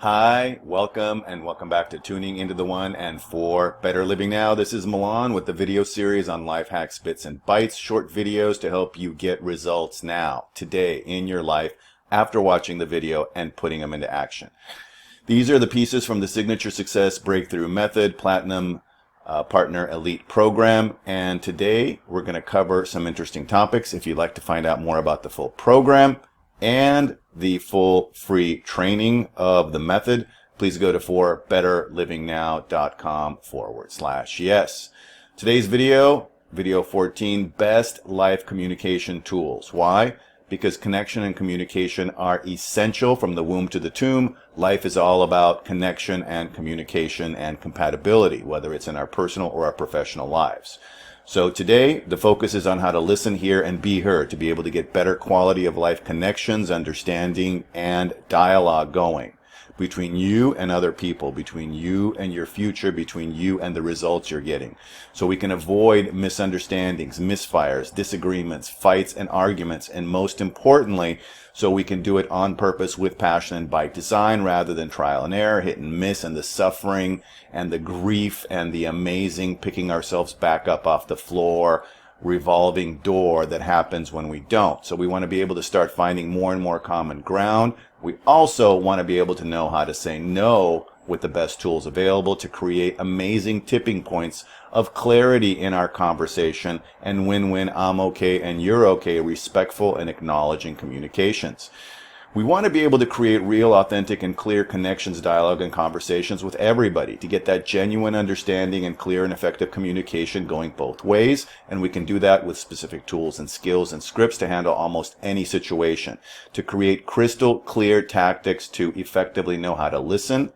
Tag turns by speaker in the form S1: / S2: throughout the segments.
S1: Hi, welcome and welcome back to Tuning into the One and for Better Living Now. This is Milan with the video series on life hacks, bits and bytes, short videos to help you get results now, today, in your life, after watching the video and putting them into action. These are the pieces from the Signature Success Breakthrough Method Platinum Partner Elite Program, and today we're going to cover some interesting topics. If you'd like to find out more about the full program and the full free training of the method, please go to forbetterlivingnow.com/yes. Today's video 14, best life communication tools. Why? Because connection and communication are essential from the womb to the tomb. Life is all about connection and communication and compatibility, whether it's in our personal or our professional lives. So today, the focus is on how to listen, hear, and be heard to be able to get better quality of life connections, understanding, and dialogue going between you and other people, between you and your future, between you and the results you're getting. So we can avoid misunderstandings, misfires, disagreements, fights, and arguments, and most importantly, so we can do it on purpose with passion and by design rather than trial and error, hit and miss, and the suffering and the grief and the amazing picking ourselves back up off the floor, revolving door that happens when we don't. So we want to be able to start finding more and more common ground. We also want to be able to know how to say no with the best tools available to create amazing tipping points of clarity in our conversation and win-win, I'm okay and you're okay, respectful and acknowledging communications. We want to be able to create real, authentic, and clear connections, dialogue, and conversations with everybody to get that genuine understanding and clear and effective communication going both ways. And we can do that with specific tools and skills and scripts to handle almost any situation, to create crystal clear tactics to effectively know how to listen,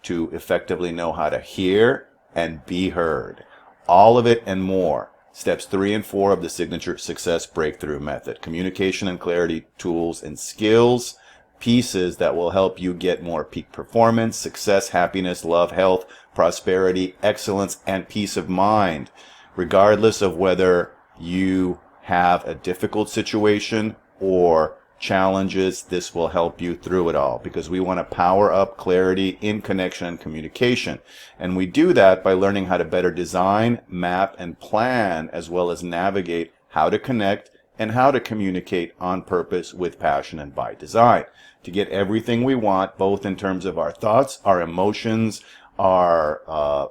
S1: to effectively know how to hear and be heard. All of it and more. Steps 3 and 4 of the Signature Success Breakthrough Method. Communication and clarity tools and skills, pieces that will help you get more peak performance, success, happiness, love, health, prosperity, excellence, and peace of mind, regardless of whether you have a difficult situation or challenges. This will help you through it all because we want to power up clarity in connection and communication. And we do that by learning how to better design, map, and plan, as well as navigate how to connect and how to communicate on purpose with passion and by design to get everything we want, both in terms of our thoughts, our emotions, our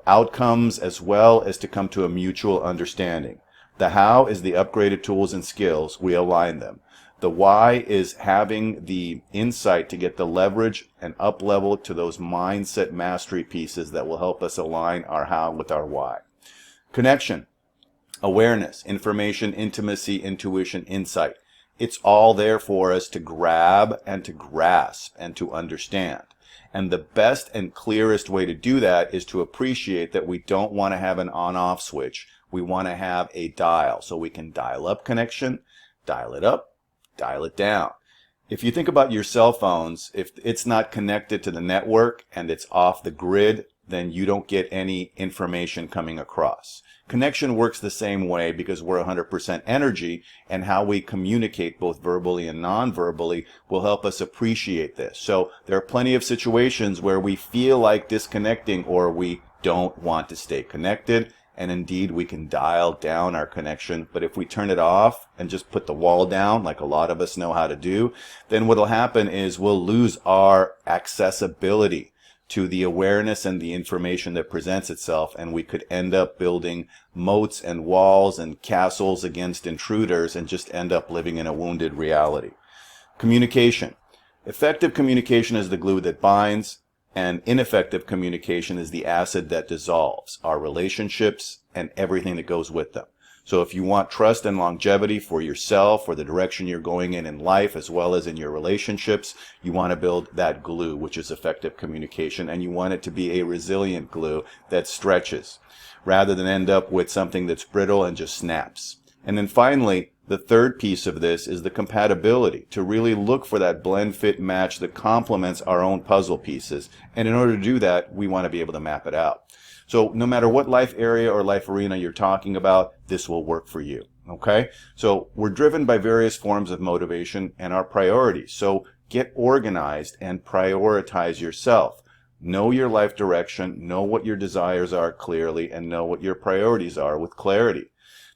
S1: outcomes, as well as to come to a mutual understanding. The how is the upgraded tools and skills. We align them. The why is having the insight to get the leverage and up level to those mindset mastery pieces that will help us align our how with our why. Connection, awareness, information, intimacy, intuition, insight. It's all there for us to grab and to grasp and to understand. And the best and clearest way to do that is to appreciate that we don't want to have an on-off switch. We want to have a dial. So we can dial up connection, dial it up, dial it down. If you think about your cell phones, if it's not connected to the network and it's off the grid, then you don't get any information coming across. Connection works the same way because we're 100% energy, and how we communicate both verbally and non-verbally will help us appreciate this. So there are plenty of situations where we feel like disconnecting or we don't want to stay connected. And indeed, we can dial down our connection. But if we turn it off and just put the wall down, like a lot of us know how to do, then what will happen is we'll lose our accessibility to the awareness and the information that presents itself. And we could end up building moats and walls and castles against intruders and just end up living in a wounded reality. Communication. Effective communication is the glue that binds. And ineffective communication is the acid that dissolves our relationships and everything that goes with them. So if you want trust and longevity for yourself or the direction you're going in life, as well as in your relationships, you want to build that glue, which is effective communication. And you want it to be a resilient glue that stretches rather than end up with something that's brittle and just snaps. And then finally, the third piece of this is the compatibility, to really look for that blend, fit, match that complements our own puzzle pieces. And in order to do that, we want to be able to map it out. So no matter what life area or life arena you're talking about, this will work for you. Okay? So we're driven by various forms of motivation and our priorities. So get organized and prioritize yourself. Know your life direction, know what your desires are clearly, and know what your priorities are with clarity.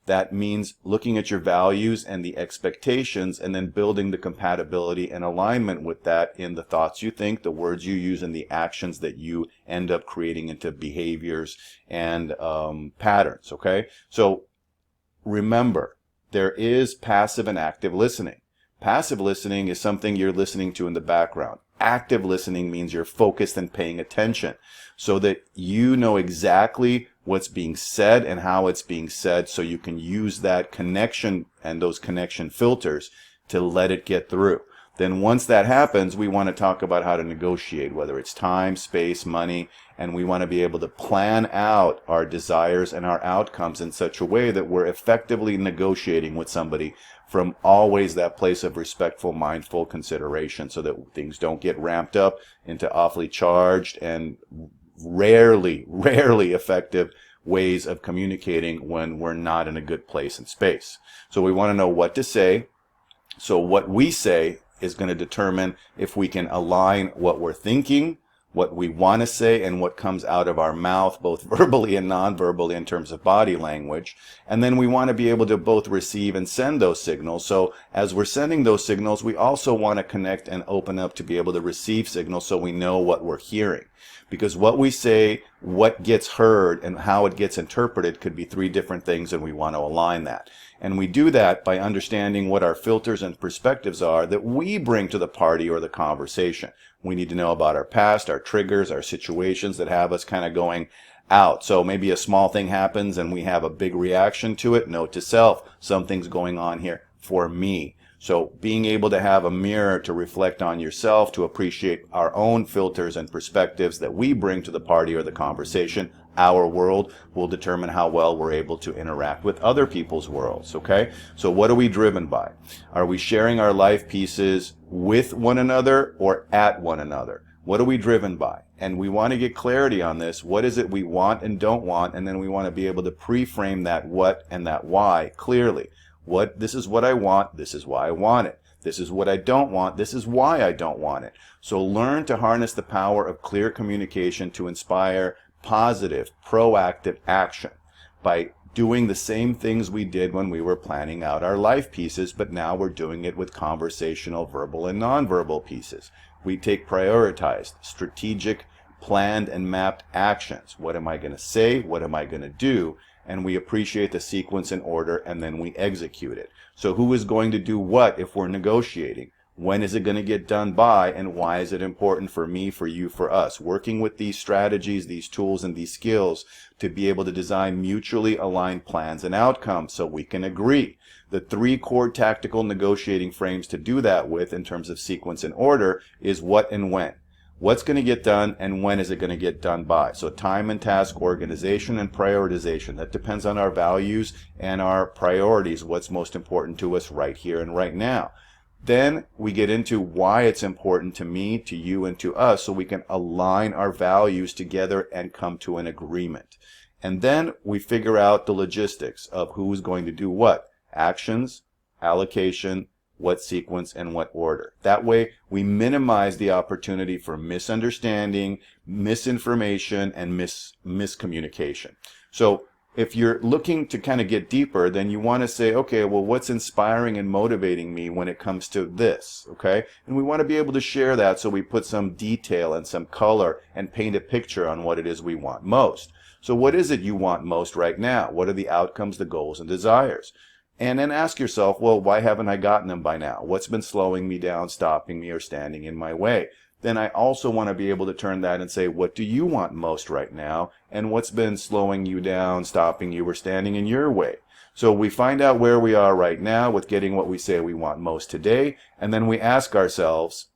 S1: That means looking at your values and the expectations and then building the compatibility and alignment with that in the thoughts you think, the words you use, and the actions that you end up creating into behaviors and patterns, okay? So remember, there is passive and active listening. Passive listening is something you're listening to in the background. Active listening means you're focused and paying attention so that you know exactly what's being said and how it's being said, so you can use that connection and those connection filters to let it get through. Then once that happens, we want to talk about how to negotiate, whether it's time, space, money, and we want to be able to plan out our desires and our outcomes in such a way that we're effectively negotiating with somebody from always that place of respectful, mindful consideration, so that things don't get ramped up into awfully charged and rarely effective ways of communicating when we're not in a good place and space. So we want to know what to say. So what we say is going to determine if we can align what we're thinking, what we want to say, and what comes out of our mouth, both verbally and non-verbally in terms of body language. And then we want to be able to both receive and send those signals. So as we're sending those signals, we also want to connect and open up to be able to receive signals so we know what we're hearing. Because what we say, what gets heard, and how it gets interpreted could be three different things, and we want to align that. And we do that by understanding what our filters and perspectives are that we bring to the party or the conversation. We need to know about our past, our triggers, our situations that have us kind of going out. So maybe a small thing happens and we have a big reaction to it. Note to self, something's going on here for me. So being able to have a mirror to reflect on yourself, to appreciate our own filters and perspectives that we bring to the party or the conversation, our world, will determine how well we're able to interact with other people's worlds, okay? So what are we driven by? Are we sharing our life pieces with one another or at one another? What are we driven by? And we want to get clarity on this. What is it we want and don't want? And then we want to be able to pre-frame that what and that why clearly. This is what I want, this is why I want it. This is what I don't want, this is why I don't want it. So learn to harness the power of clear communication to inspire positive, proactive action by doing the same things we did when we were planning out our life pieces, but now we're doing it with conversational, verbal, and nonverbal pieces. We take prioritized, strategic, planned, and mapped actions. What am I going to say? What am I going to do? And we appreciate the sequence and order, and then we execute it. So who is going to do what if we're negotiating? When is it going to get done by, and why is it important for me, for you, for us? Working with these strategies, these tools, and these skills to be able to design mutually aligned plans and outcomes so we can agree. The three core tactical negotiating frames to do that with in terms of sequence and order is what and when. What's going to get done and when is it going to get done by? So time and task organization and prioritization. That depends on our values and our priorities, what's most important to us right here and right now. Then we get into why it's important to me, to you, and to us, so we can align our values together and come to an agreement. And then we figure out the logistics of who's going to do what. Actions, allocation, what sequence, and what order. That way we minimize the opportunity for misunderstanding, misinformation, and miscommunication. So if you're looking to kind of get deeper, then you want to say, okay, well, what's inspiring and motivating me when it comes to this, okay? And we want to be able to share that, so we put some detail and some color and paint a picture on what it is we want most. So what is it you want most right now? What are the outcomes, the goals, and desires? And then ask yourself, well, why haven't I gotten them by now? What's been slowing me down, stopping me, or standing in my way? Then I also want to be able to turn that and say, what do you want most right now? And what's been slowing you down, stopping you, or standing in your way? So we find out where we are right now with getting what we say we want most today. And then we ask ourselves,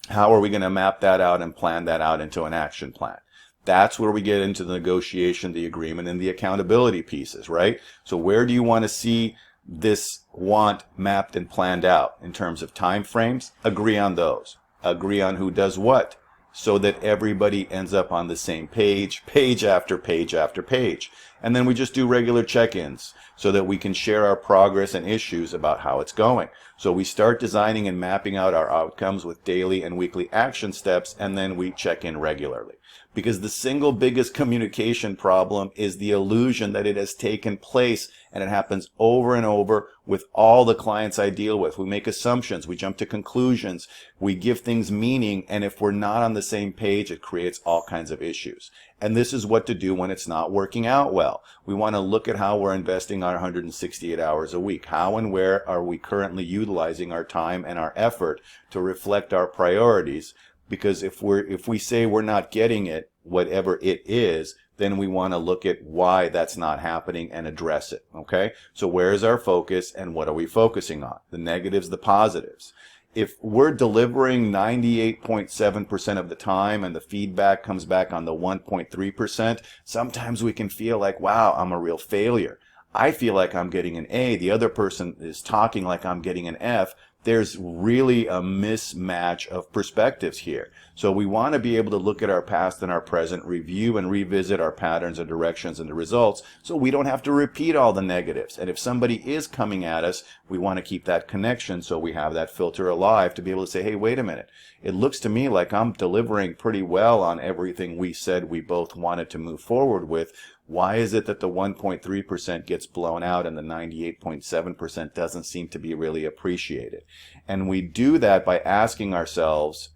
S1: how are we going to map that out and plan that out into an action plan? That's where we get into the negotiation, the agreement, and the accountability pieces, right? So where do you want to see this want mapped and planned out in terms of time frames? Agree on those. Agree on who does what. so that everybody ends up on the same page, page after page after page. And then we just do regular check-ins so that we can share our progress and issues about how it's going. So we start designing and mapping out our outcomes with daily and weekly action steps, and then we check in regularly. Because the single biggest communication problem is the illusion that it has taken place, and it happens over and over with all the clients I deal with. We make assumptions, we jump to conclusions, we give things meaning, and if we're not on the same page, it creates all kinds of issues. And this is what to do when it's not working out well. We want to look at how we're investing our 168 hours a week. How and where are we currently utilizing our time and our effort to reflect our priorities? Because if we say we're not getting it, whatever it is, then we want to look at why that's not happening and address it. Okay? So where is our focus and what are we focusing on? The negatives, the positives. If we're delivering 98.7% of the time and the feedback comes back on the 1.3%, sometimes we can feel like, wow, I'm a real failure. I feel like I'm getting an A. The other person is talking like I'm getting an F. There's really a mismatch of perspectives here. So we want to be able to look at our past and our present, review and revisit our patterns and directions and the results so we don't have to repeat all the negatives. And if somebody is coming at us, we want to keep that connection so we have that filter alive to be able to say, hey, wait a minute. It looks to me like I'm delivering pretty well on everything we said we both wanted to move forward with. Why is it that the 1.3% gets blown out and the 98.7% doesn't seem to be really appreciated? And we do that by asking ourselves,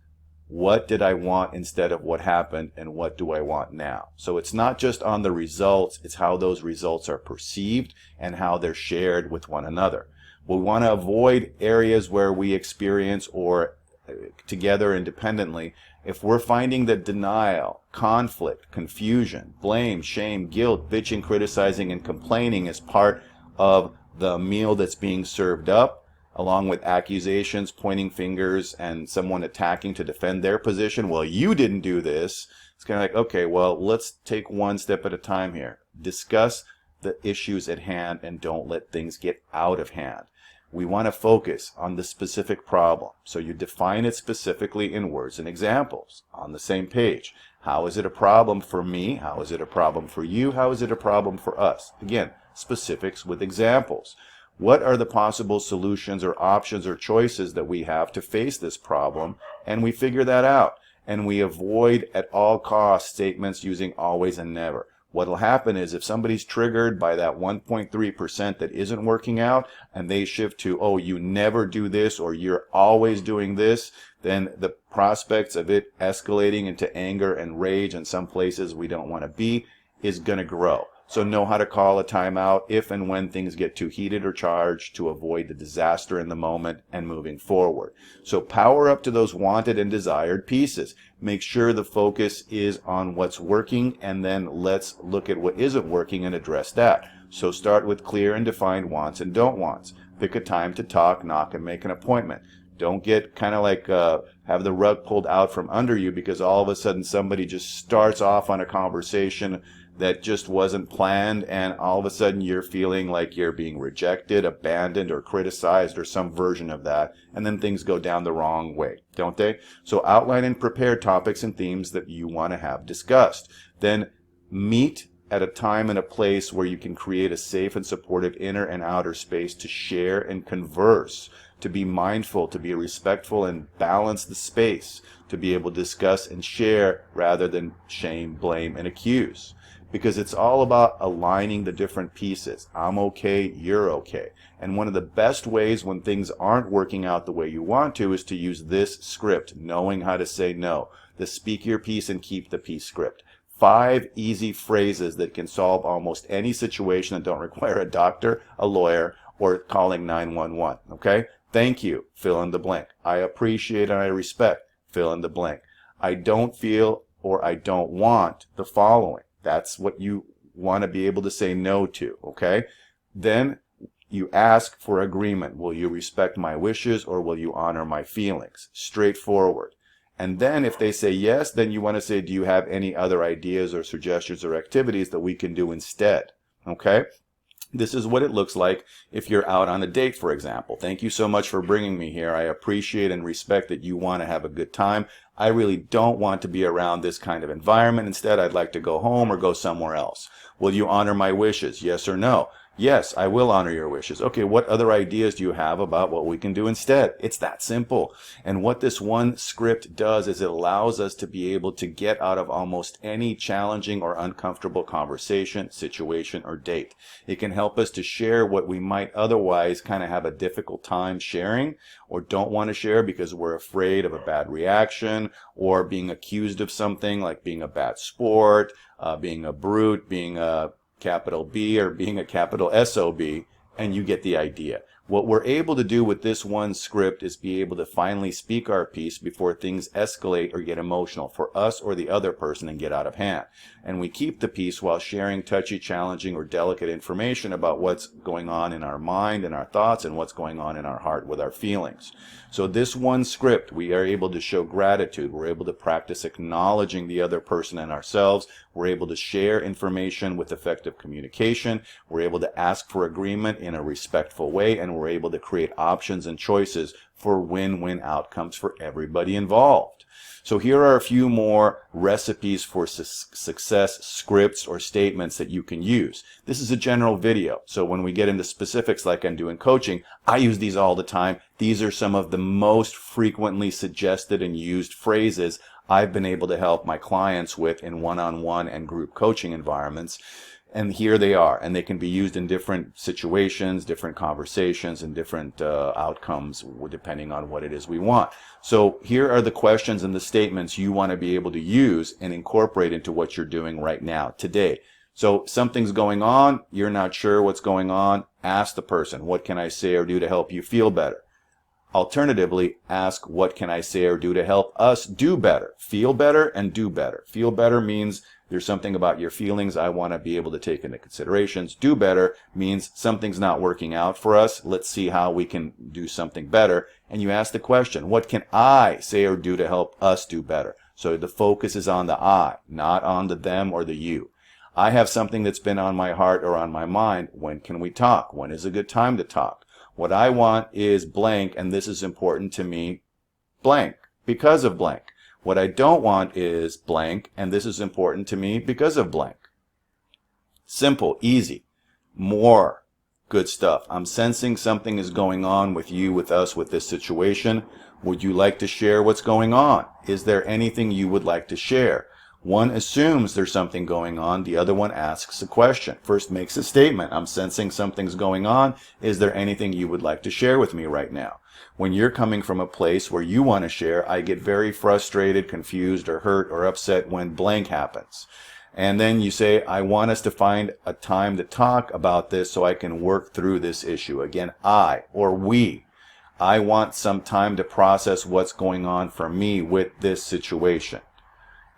S1: what did I want instead of what happened, and what do I want now? So it's not just on the results, it's how those results are perceived and how they're shared with one another. We want to avoid areas where we experience or together independently. If we're finding that denial, conflict, confusion, blame, shame, guilt, bitching, criticizing, and complaining is part of the meal that's being served up, along with accusations, pointing fingers, and someone attacking to defend their position, well, you didn't do this. It's kind of like, okay, well, let's take one step at a time here. Discuss the issues at hand and don't let things get out of hand. We want to focus on the specific problem. So you define it specifically in words and examples on the same page. How is it a problem for me? How is it a problem for you? How is it a problem for us? Again, specifics with examples. What are the possible solutions or options or choices that we have to face this problem? And we figure that out. And we avoid at all costs statements using always and never. What will happen is if somebody's triggered by that 1.3% that isn't working out and they shift to, oh, you never do this or you're always doing this, then the prospects of it escalating into anger and rage in some places we don't want to be is going to grow. So know how to call a timeout if and when things get too heated or charged to avoid the disaster in the moment and moving forward. So power up to those wanted and desired pieces. Make sure the focus is on what's working, and then let's look at what isn't working and address that. So start with clear and defined wants and don't wants. Pick a time to talk, knock, and make an appointment. Don't get kind of like have the rug pulled out from under you because all of a sudden somebody just starts off on a conversation that just wasn't planned, and all of a sudden you're feeling like you're being rejected, abandoned, or criticized, or some version of that, and then things go down the wrong way, don't they? So outline and prepare topics and themes that you want to have discussed. Then meet at a time and a place where you can create a safe and supportive inner and outer space to share and converse, to be mindful, to be respectful and balance the space, to be able to discuss and share rather than shame, blame, and accuse. Because it's all about aligning the different pieces. I'm okay, you're okay. And one of the best ways when things aren't working out the way you want to is to use this script, knowing how to say no. The speak your piece and keep the peace script. 5 easy phrases that can solve almost any situation that don't require a doctor, a lawyer, or calling 911. Okay? Thank you, fill in the blank. I appreciate and I respect, fill in the blank. I don't feel or I don't want the following. That's what you want to be able to say no to, okay? Then you ask for agreement. Will you respect my wishes or will you honor my feelings? Straightforward. And then if they say yes, then you want to say, do you have any other ideas or suggestions or activities that we can do instead? Okay? This is what it looks like if you're out on a date, for example. Thank you so much for bringing me here. I appreciate and respect that you want to have a good time. I really don't want to be around this kind of environment. Instead, I'd like to go home or go somewhere else. Will you honor my wishes? Yes or no? Yes, I will honor your wishes. Okay, what other ideas do you have about what we can do instead? It's that simple. And what this one script does is it allows us to be able to get out of almost any challenging or uncomfortable conversation, situation, or date. It can help us to share what we might otherwise kind of have a difficult time sharing or don't want to share because we're afraid of a bad reaction or being accused of something like being a bad sport, being a brute, being a capital B or being a capital SOB, and you get the idea. What we're able to do with this one script is be able to finally speak our piece before things escalate or get emotional for us or the other person and get out of hand. And we keep the peace while sharing touchy, challenging, or delicate information about what's going on in our mind and our thoughts and what's going on in our heart with our feelings. So this one script, we are able to show gratitude. We're able to practice acknowledging the other person and ourselves. We're able to share information with effective communication. We're able to ask for agreement in a respectful way, and we're able to create options and choices for win-win outcomes for everybody involved. So here are a few more recipes for success scripts or statements that you can use. This is a general video, so when we get into specifics like I'm doing coaching, I use these all the time. These are some of the most frequently suggested and used phrases I've been able to help my clients with in one-on-one and group coaching environments. And here they are, and they can be used in different situations, different conversations, and different outcomes depending on what it is we want. So here are the questions and the statements you want to be able to use and incorporate into what you're doing right now, today. So something's going on, you're not sure what's going on, ask the person, what can I say or do to help you feel better? Alternatively, ask, what can I say or do to help us do better? Feel better and do better. Feel better means there's something about your feelings I want to be able to take into considerations. Do better means something's not working out for us. Let's see how we can do something better. And you ask the question, what can I say or do to help us do better? So the focus is on the I, not on the them or the you. I have something that's been on my heart or on my mind. When can we talk? When is a good time to talk? What I want is blank, and this is important to me, blank, because of blank. What I don't want is blank, and this is important to me because of blank. Simple, easy. More good stuff. I'm sensing something is going on with you, with us, with this situation. Would you like to share what's going on? Is there anything you would like to share? One assumes there's something going on. The other one asks a question. First makes a statement. I'm sensing something's going on. Is there anything you would like to share with me right now? When you're coming from a place where you want to share, I get very frustrated, confused, or hurt, or upset when blank happens. And then you say, I want us to find a time to talk about this so I can work through this issue. Again, I or we. I want some time to process what's going on for me with this situation.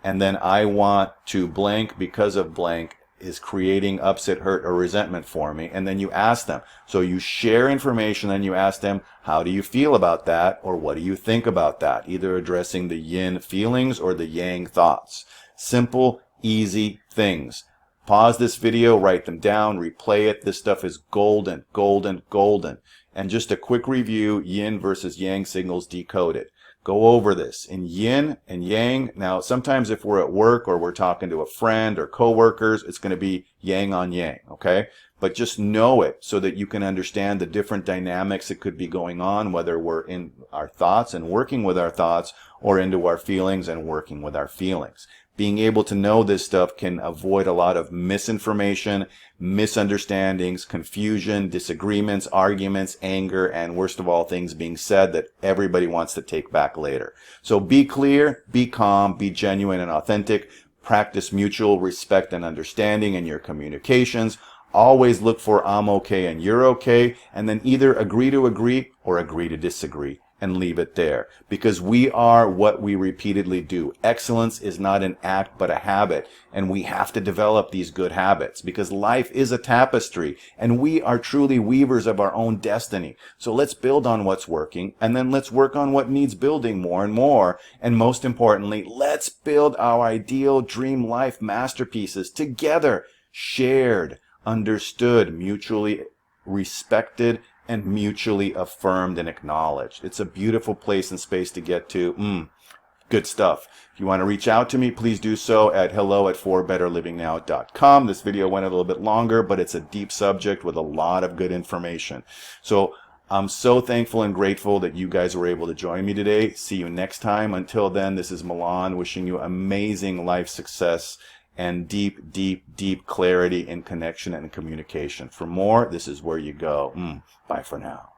S1: And then I want to blank because of blank is creating upset, hurt, or resentment for me. And then you ask them. So you share information and you ask them, how do you feel about that? Or what do you think about that? Either addressing the yin feelings or the yang thoughts. Simple, easy things. Pause this video, write them down, replay it. This stuff is golden, golden, golden. And just a quick review, yin versus yang signals decoded. Go over this in yin and yang. Now, sometimes if we're at work or we're talking to a friend or coworkers, it's going to be yang on yang, okay? But just know it so that you can understand the different dynamics that could be going on, whether we're in our thoughts and working with our thoughts or into our feelings and working with our feelings. Being able to know this stuff can avoid a lot of misinformation, misunderstandings, confusion, disagreements, arguments, anger, and worst of all, things being said that everybody wants to take back later. So be clear, be calm, be genuine and authentic. Practice mutual respect and understanding in your communications. Always look for I'm okay and you're okay, and then either agree to agree or agree to disagree. And leave it there, because we are what we repeatedly do. Excellence is not an act but a habit, and we have to develop these good habits because life is a tapestry and we are truly weavers of our own destiny. So let's build on what's working, and then let's work on what needs building more and more, and most importantly, let's build our ideal dream life masterpieces together, shared, understood, mutually respected, and mutually affirmed and acknowledged. It's a beautiful place and space to get to. Good stuff. If you want to reach out to me, please do so at hello@forbetterlivingnow.com. This video went a little bit longer, but it's a deep subject with a lot of good information. So I'm so thankful and grateful that you guys were able to join me today. See you next time. Until then, this is Milan wishing you amazing life success and deep, deep, deep clarity in connection and communication. For more, this is where you go. Bye for now.